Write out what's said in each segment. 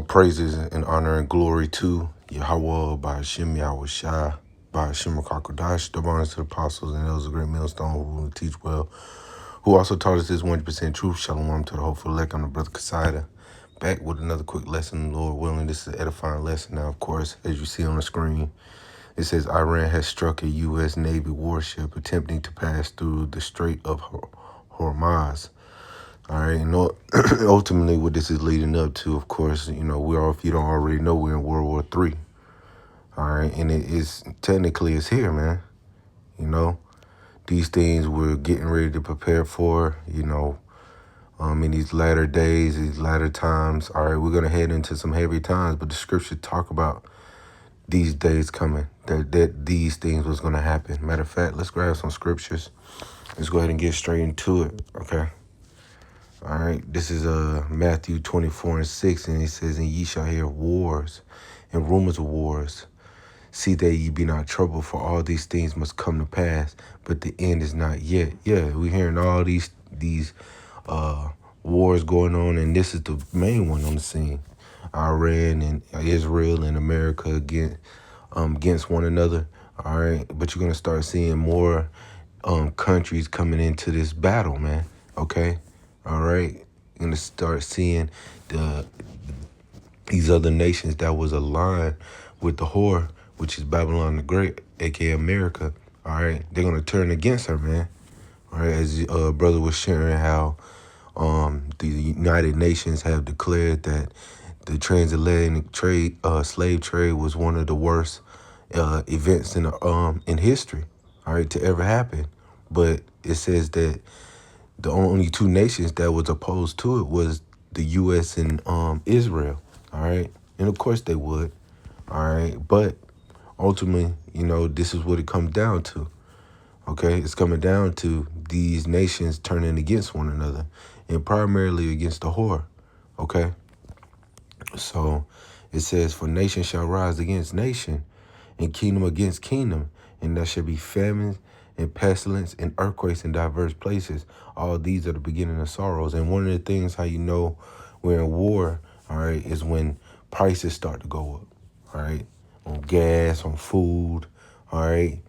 praises and honor and glory to Yahweh by Hashem Yahweh Shai, by Hashem Rakakodash, double honors to the apostles and elders of great millstone who will teach well, who also taught us this 100% truth. Shalom to the hopeful elect. I'm the brother Kasaida, back with another quick lesson, Lord willing. This is an edifying lesson. Now, of course, as you see on the screen, it says Iran has struck a U.S. Navy warship attempting to pass through the Strait of Hormuz. All right, and ultimately what this is leading up to, of course, if you don't already know, we're in World War III. All right, and it's here, man. These things we're getting ready to prepare for, in these latter days, these latter times. All right, we're going to head into some heavy times, but the scripture talk about these days coming, that these things was going to happen. Matter of fact, let's grab some scriptures. Let's go ahead and get straight into it, okay? All right, this is Matthew 24:6, and it says, "And ye shall hear wars and rumors of wars. See that ye be not troubled, for all these things must come to pass, but the end is not yet." Yeah, we're hearing all these wars going on, and this is the main one on the scene. Iran and Israel and America against one another. All right, but you're gonna start seeing more countries coming into this battle, man. Okay. All right, you're going to start seeing these other nations that was aligned with the whore, which is Babylon the Great, a.k.a. America. All right, they're going to turn against her, man. All right, as brother was sharing how the United Nations have declared that the transatlantic slave trade was one of the worst events in history, all right, to ever happen. But it says that the only two nations that was opposed to it was the U.S. and Israel, all right? And, of course, they would, all right? But ultimately, this is what it comes down to, okay? It's coming down to these nations turning against one another, and primarily against the whore, okay? So it says, "For nation shall rise against nation, and kingdom against kingdom, and there shall be famines and pestilence and earthquakes in diverse places. All these are the beginning of sorrows." And one of the things how you know we're in war, all right, is when prices start to go up, all right, on gas, on food, all right.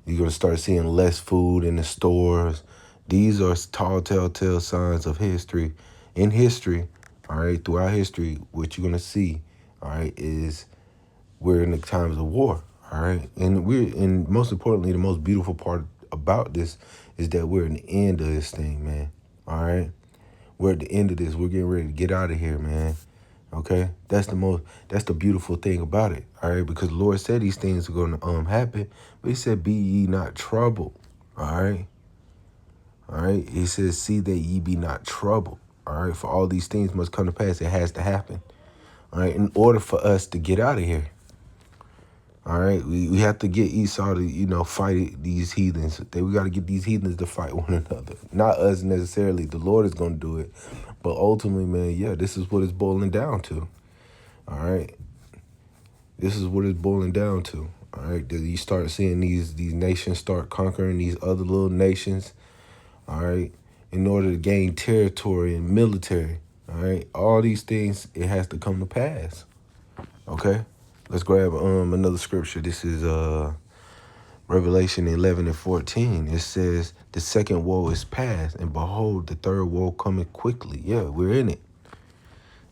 You're going to start seeing less food in the stores. These are tall, telltale signs of history. In history, all right, throughout history, what you're going to see, all right, is we're in the times of war, all right? And most importantly, the most beautiful part about this is that we're in the end of this thing, man, all right? We're at the end of this. We're getting ready to get out of here, man, okay? That's the beautiful thing about it, all right? Because the Lord said these things are going to happen, but he said, "Be ye not troubled," all right? All right? He says, "See that ye be not troubled," all right? For all these things must come to pass. It has to happen, all right, in order for us to get out of here. All right, we have to get Esau to, fight these heathens. We got to get these heathens to fight one another. Not us necessarily. The Lord is going to do it. But ultimately, man, yeah, this is what it's boiling down to. All right. This is what it's boiling down to. All right. That you start seeing these nations start conquering these other little nations. All right. In order to gain territory and military. All right. All these things, it has to come to pass. Okay. Let's grab another scripture. This is Revelation 11:14. It says, "The second woe is past, and behold, the third woe cometh quickly." Yeah, we're in it.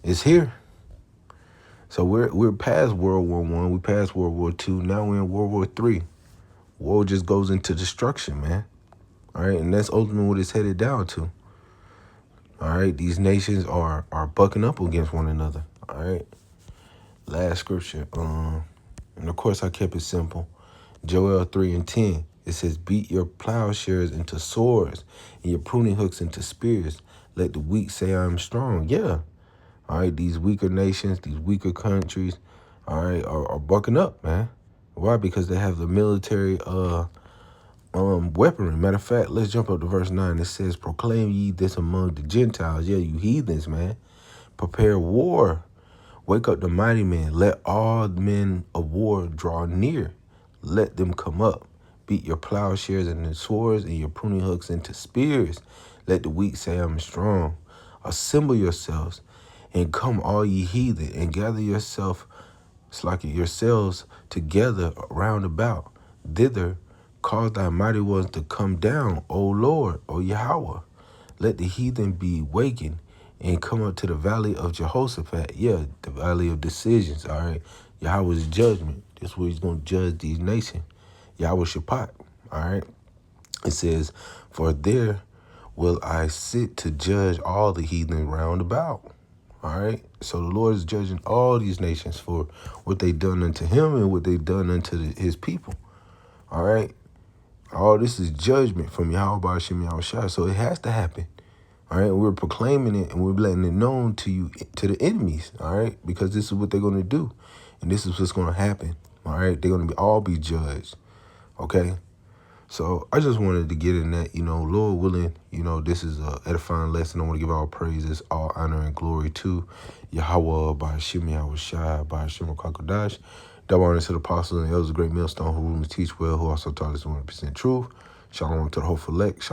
It's here. So we're past World War I. We passed World War II. Now we're in World War III. War just goes into destruction, man. All right, and that's ultimately what it's headed down to. All right, these nations are bucking up against one another. All right. Last scripture, and of course I kept it simple. Joel 3:10. It says, "Beat your plowshares into swords and your pruning hooks into spears. Let the weak say I am strong." Yeah. All right, these weaker nations, these weaker countries, all right, are bucking up, man. Why? Because they have the military weaponry. Matter of fact, let's jump up to verse 9. It says, "Proclaim ye this among the Gentiles." Yeah, you heathens, man. "Prepare war. Wake up the mighty men. Let all men of war draw near. Let them come up. Beat your plowshares into swords and your pruning hooks into spears. Let the weak say, I'm strong. Assemble yourselves And come all ye heathen, and gather yourselves together round about. Thither cause thy mighty ones to come down, O Lord, O Yahweh. Let the heathen be wakened and come up to the valley of Jehoshaphat. Yeah, the valley of decisions, all right? Yahweh's judgment. This is where he's going to judge these nations. Yahweh Shaphat, all right? It says, for there will I sit to judge all the heathen round about. All right. So the Lord is judging all these nations for what they done unto him and what they done unto his people. All right. All this is judgment from Yahweh Ba'ashem Yahweh Shai. So it has to happen. All right. We're proclaiming it and we're letting it known to you, to the enemies. All right. Because this is what they're going to do. And this is what's going to happen. All right. They're going to all be judged. Okay. So I just wanted to get in that, Lord willing, this is a edifying lesson. I want to give all praises, all honor and glory to Yahweh, Ba'ashem Yahweh Shai, Ba'ashem Kakadash. Double honor to the apostles and the elders of great millstone who rule and teach well, who also taught us 100% truth. Shalom to the whole elect. Shalom.